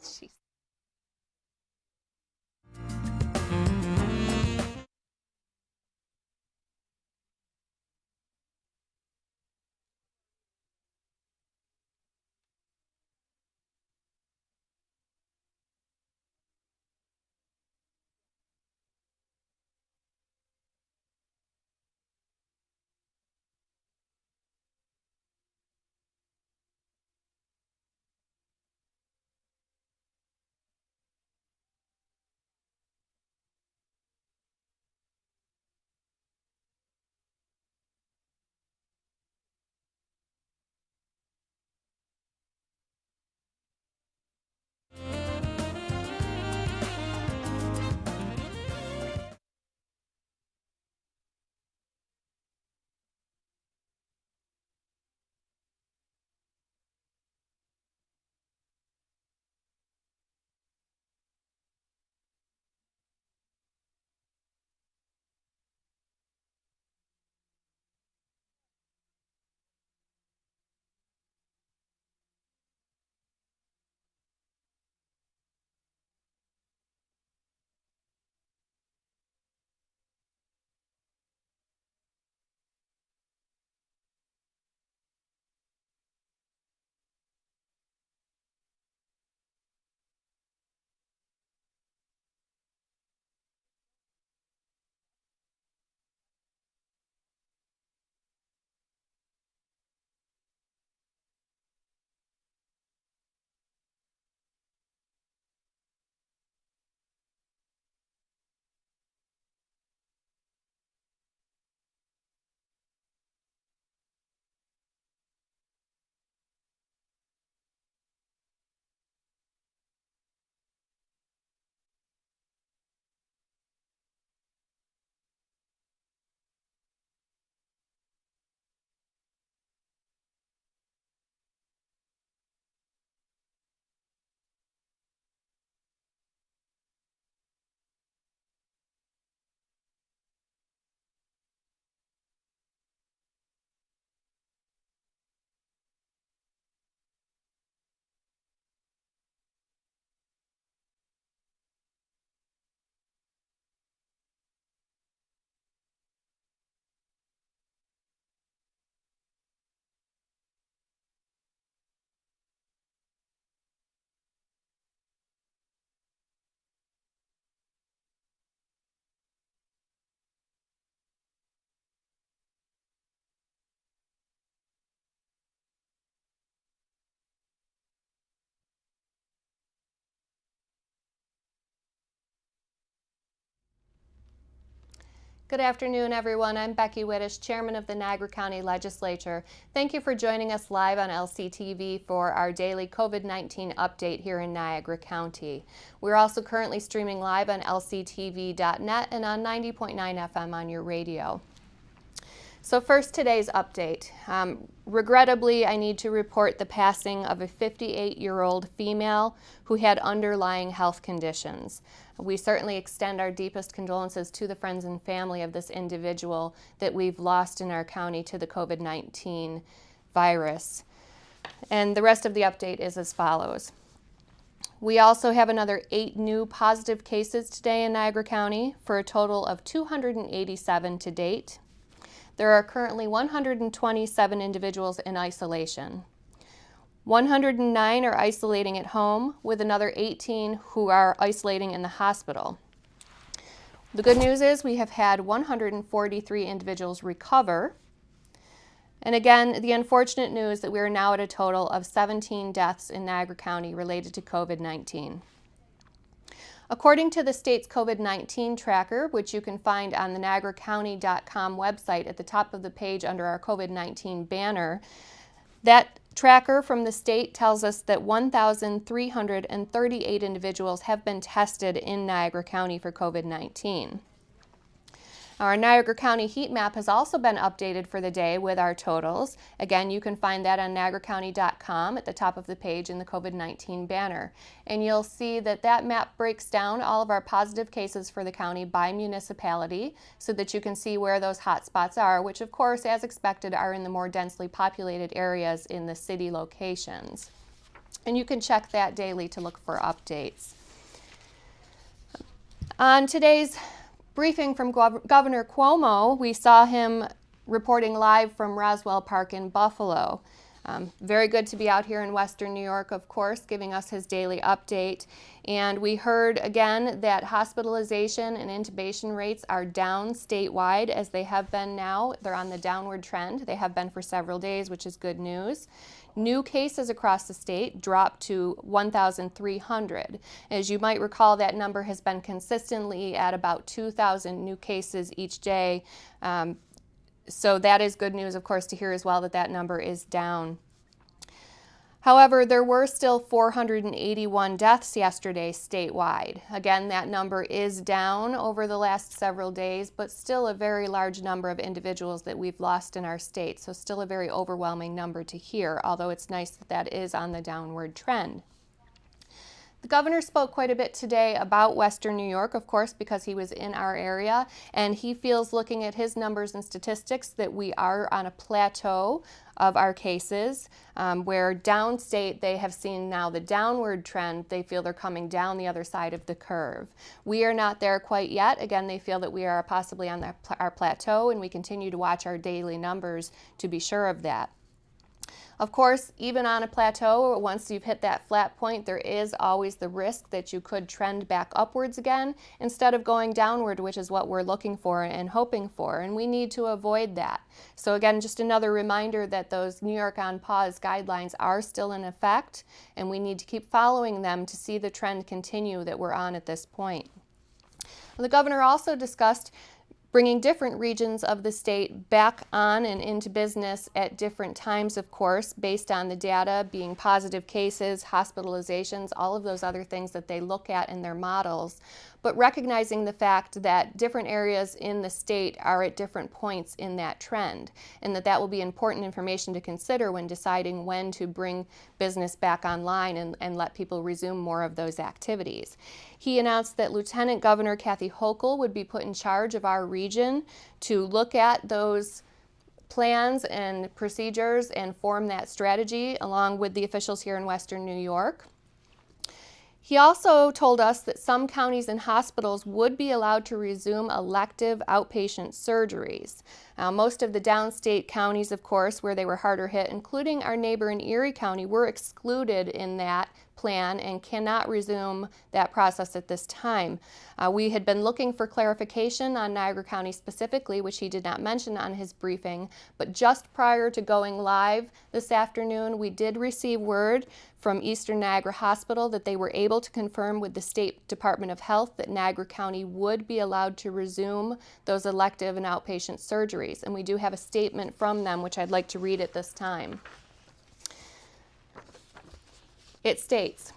Jeez. Good afternoon, everyone. I'm Becky Whittish, Chairman of the Niagara County Legislature. Thank you for joining us live on LCTV for our daily COVID-19 update here in Niagara County. We're also currently streaming live on lctv.net and on 90.9 FM on your radio. So first, today's update. Regrettably, I need to report the passing of a 58-year-old female who had underlying health conditions. We certainly extend our deepest condolences to the friends and family of this individual that we've lost in our county to the COVID-19 virus. And the rest of the update is as follows. We also have another 8 new positive cases today in Niagara County for a total of 287 to date. There are currently 127 individuals in isolation. 109 are isolating at home, with another 18 who are isolating in the hospital. The good news is we have had 143 individuals recover. And again, the unfortunate news that we are now at a total of 17 deaths in Niagara County related to COVID-19. According to the state's COVID-19 tracker, which you can find on the niagaracounty.com website at the top of the page under our COVID-19 banner, that tracker from the state tells us that 1,338 individuals have been tested in Niagara County for COVID-19. Our Niagara County heat map has also been updated for the day with our totals. Again, you can find that on niagaracounty.com at the top of the page in the COVID-19 banner. And you'll see that that map breaks down all of our positive cases for the county by municipality so that you can see where those hot spots are, which of course, as expected, are in the more densely populated areas in the city locations. And you can check that daily to look for updates. On today's briefing from Governor Cuomo, we saw him reporting live from Roswell Park in Buffalo. Very good to be out here in Western New York, of course, giving us his daily update. And we heard again that hospitalization and intubation rates are down statewide, as they have been now. They're on the downward trend. They have been for several days, which is good news. New cases across the state dropped to 1,300. As you might recall, that number has been consistently at about 2,000 new cases each day. So that is good news, of course, to hear as well that that number is down. However, there were still 481 deaths yesterday statewide. Again, that number is down over the last several days, but still a very large number of individuals that we've lost in our state. So still a very overwhelming number to hear, although it's nice that that is on the downward trend. The governor spoke quite a bit today about Western New York, of course, because he was in our area, and he feels, looking at his numbers and statistics, that we are on a plateau of our cases, where downstate they have seen now the downward trend. They feel they're coming down the other side of the curve. We are not there quite yet. Again, they feel that we are possibly on our plateau, and we continue to watch our daily numbers to be sure of that. Of course, even on a plateau, once you've hit that flat point, there is always the risk that you could trend back upwards again instead of going downward, which is what we're looking for and hoping for, and we need to avoid that. So again, just another reminder that those New York on pause guidelines are still in effect, and we need to keep following them to see the trend continue that we're on at this point. The governor also discussed bringing different regions of the state back on and into business at different times, of course, based on the data being positive cases, hospitalizations, all of those other things that they look at in their models, but recognizing the fact that different areas in the state are at different points in that trend, and that will be important information to consider when deciding when to bring business back online and let people resume more of those activities. He announced that Lieutenant Governor Kathy Hochul would be put in charge of our region to look at those plans and procedures and form that strategy along with the officials here in Western New York. He also told us that some counties and hospitals would be allowed to resume elective outpatient surgeries. Most of the downstate counties, of course, where they were harder hit, including our neighbor in Erie County, were excluded in that plan and cannot resume that process at this time. We had been looking for clarification on Niagara County specifically, which he did not mention on his briefing, but just prior to going live this afternoon, we did receive word from Eastern Niagara Hospital that they were able to confirm with the State Department of Health that Niagara County would be allowed to resume those elective and outpatient surgeries. And we do have a statement from them, which I'd like to read at this time. It states,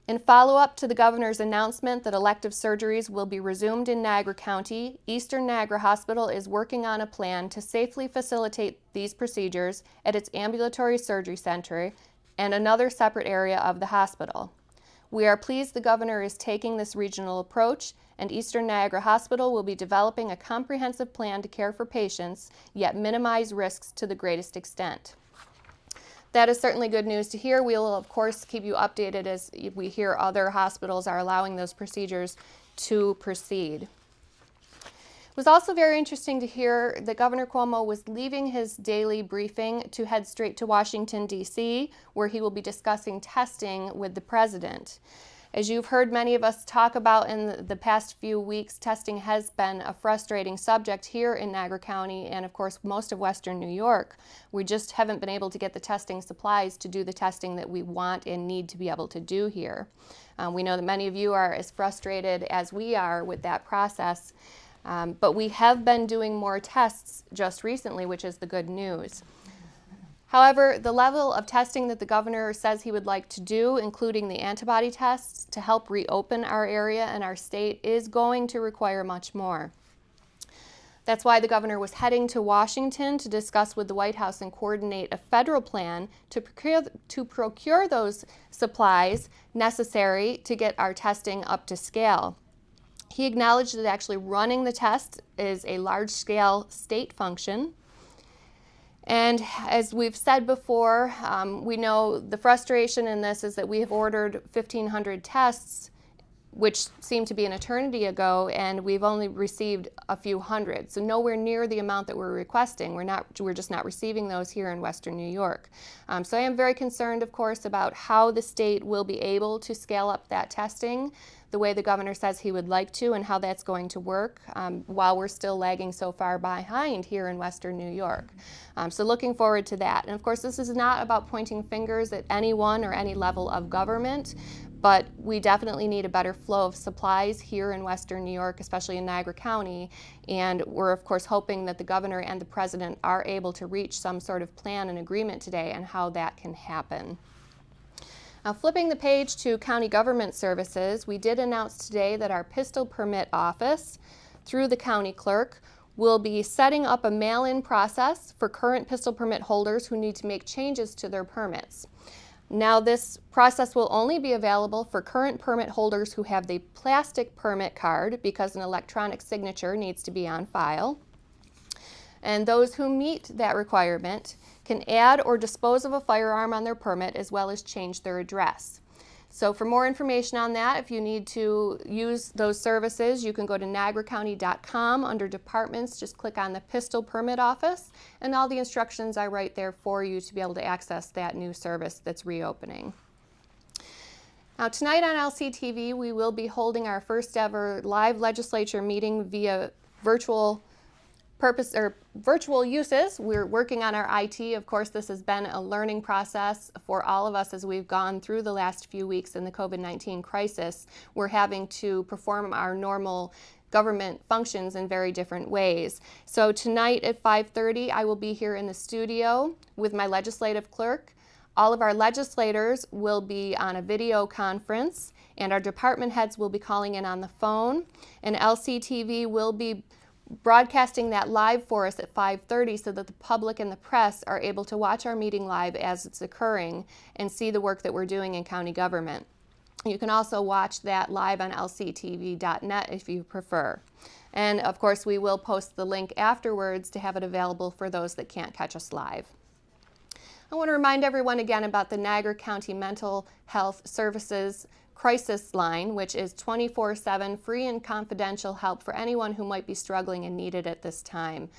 in follow-up to the governor's announcement that elective surgeries will be resumed in Niagara County, Eastern Niagara Hospital is working on a plan to safely facilitate these procedures at its ambulatory surgery center and another separate area of the hospital. We are pleased the governor is taking this regional approach, and Eastern Niagara Hospital will be developing a comprehensive plan to care for patients, yet minimize risks to the greatest extent. That is certainly good news to hear. We will, of course, keep you updated as we hear other hospitals are allowing those procedures to proceed. It was also very interesting to hear that Governor Cuomo was leaving his daily briefing to head straight to Washington, D.C., where he will be discussing testing with the president. As you've heard many of us talk about in the past few weeks, testing has been a frustrating subject here in Niagara County and, of course, most of Western New York. We just haven't been able to get the testing supplies to do the testing that we want and need to be able to do here. We know that many of you are as frustrated as we are with that process, but we have been doing more tests just recently, which is the good news. However, the level of testing that the governor says he would like to do, including the antibody tests to help reopen our area and our state, is going to require much more. That's why the governor was heading to Washington to discuss with the White House and coordinate a federal plan to procure those supplies necessary to get our testing up to scale. He acknowledged that actually running the tests is a large-scale state function, And as we've said before, we know the frustration in this is that we have ordered 1,500 tests, which seemed to be an eternity ago, and we've only received a few hundred. So nowhere near the amount that we're requesting. We're just not receiving those here in Western New York. So I am very concerned, of course, about how the state will be able to scale up that testing the way the governor says he would like to, and how that's going to work while we're still lagging so far behind here in Western New York. So looking forward to that. And of course, this is not about pointing fingers at anyone or any level of government, but we definitely need a better flow of supplies here in Western New York, especially in Niagara County. And we're, of course, hoping that the governor and the president are able to reach some sort of plan and agreement today on how that can happen. Now, flipping the page to county government services, we did announce today that our pistol permit office, through the county clerk, will be setting up a mail-in process for current pistol permit holders who need to make changes to their permits. Now, this process will only be available for current permit holders who have the plastic permit card, because an electronic signature needs to be on file. And those who meet that requirement can add or dispose of a firearm on their permit, as well as change their address. So for more information on that, if you need to use those services, you can go to niagaracounty.com. Under departments, just click on the pistol permit office, and all the instructions are right there for you to be able to access that new service that's reopening. Now, tonight on LCTV, we will be holding our first ever live legislature meeting via virtual uses. We're working on our IT. Of course, this has been a learning process for all of us as we've gone through the last few weeks in the COVID-19 crisis. We're having to perform our normal government functions in very different ways. So tonight at 5:30, I will be here in the studio with my legislative clerk. All of our legislators will be on a video conference, and our department heads will be calling in on the phone, and LCTV will be broadcasting that live for us at 5:30 so that the public and the press are able to watch our meeting live as it's occurring and see the work that we're doing in county government. You can also watch that live on lctv.net if you prefer. And of course, we will post the link afterwards to have it available for those that can't catch us live. I want to remind everyone again about the Niagara County Mental Health Services crisis line, which is 24/7 free and confidential help for anyone who might be struggling and need it at this time.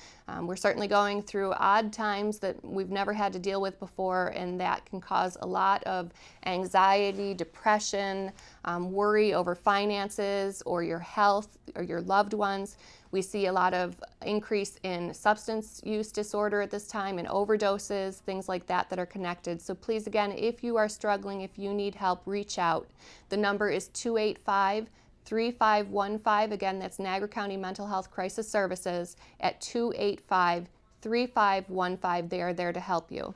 We're certainly going through odd times that we've never had to deal with before, and that can cause a lot of anxiety, depression, worry over finances or your health or your loved ones. We see a lot of increase in substance use disorder at this time and overdoses, things like that that are connected. So please, again, if you are struggling, if you need help, reach out. The number is 285-3515. Again, that's Niagara County Mental Health Crisis Services at 285-3515. They are there to help you.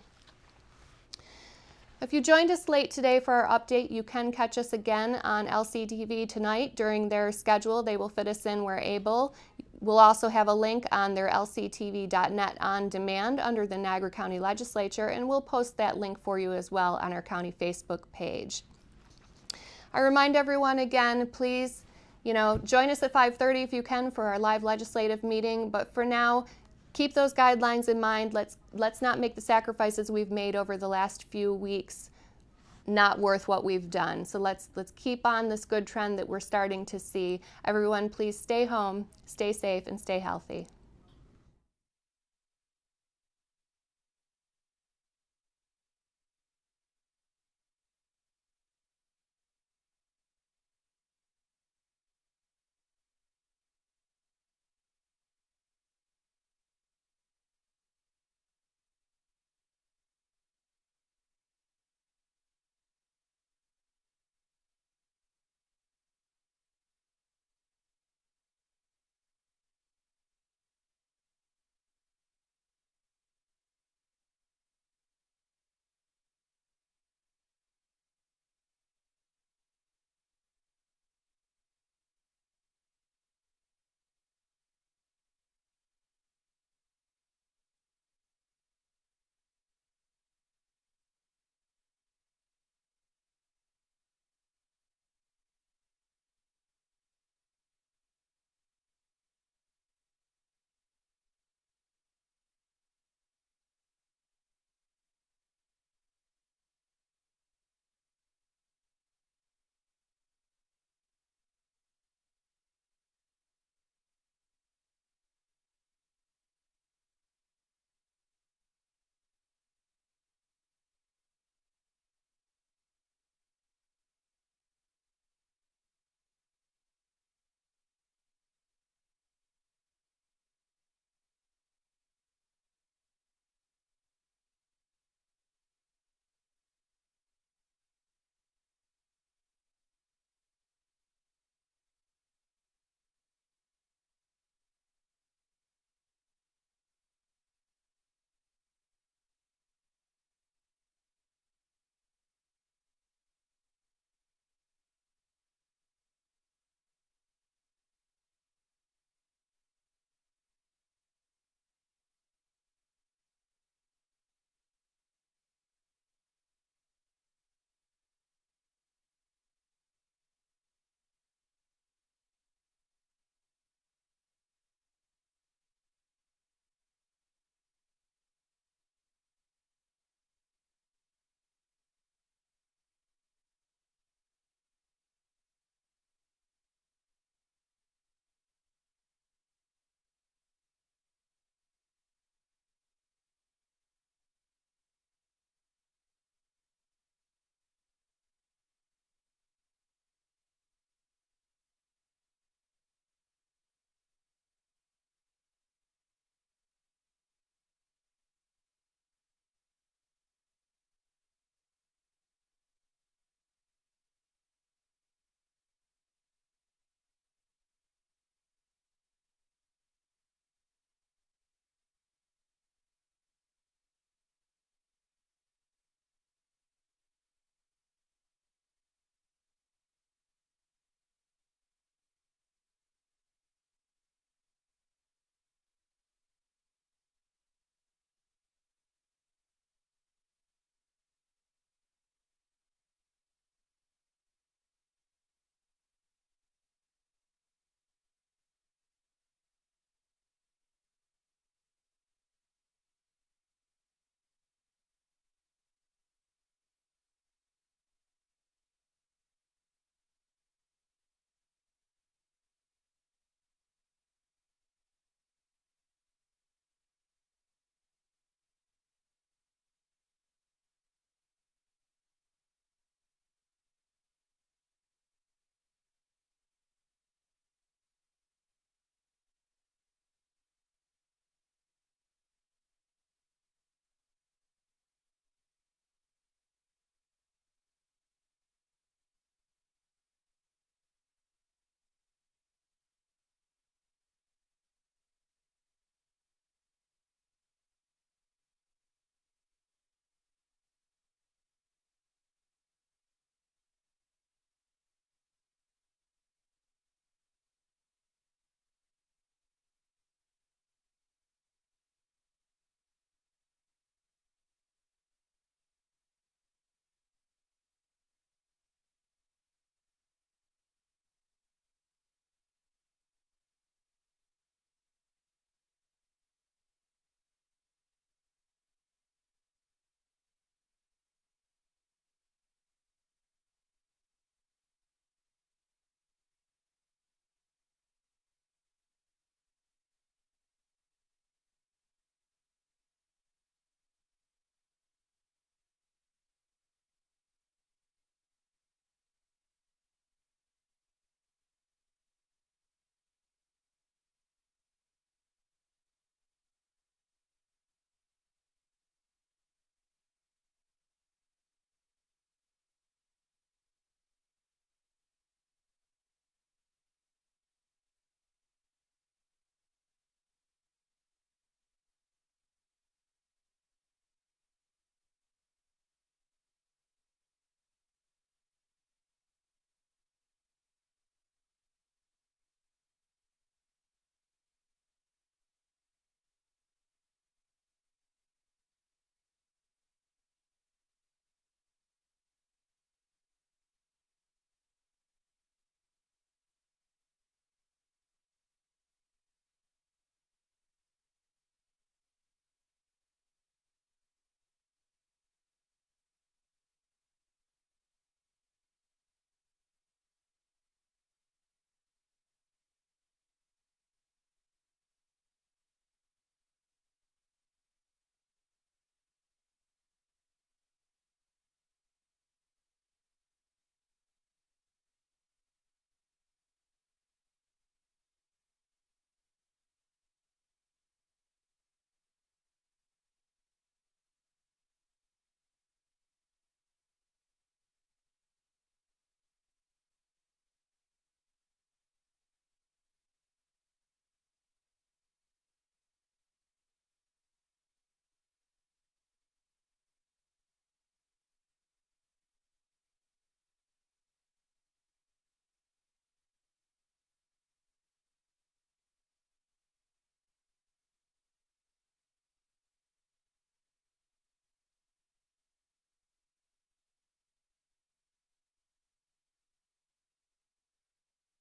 If you joined us late today for our update, you can catch us again on LCTV tonight during their schedule. They will fit us in where able. We'll also have a link on their lctv.net on demand under the Niagara County Legislature, and we'll post that link for you as well on our county Facebook page. I remind everyone again, please, join us at 5:30 if you can for our live legislative meeting, but for now, keep those guidelines in mind. Let's not make the sacrifices we've made over the last few weeks not worth what we've done. So let's keep on this good trend that we're starting to see. Everyone, please stay home, stay safe, and stay healthy.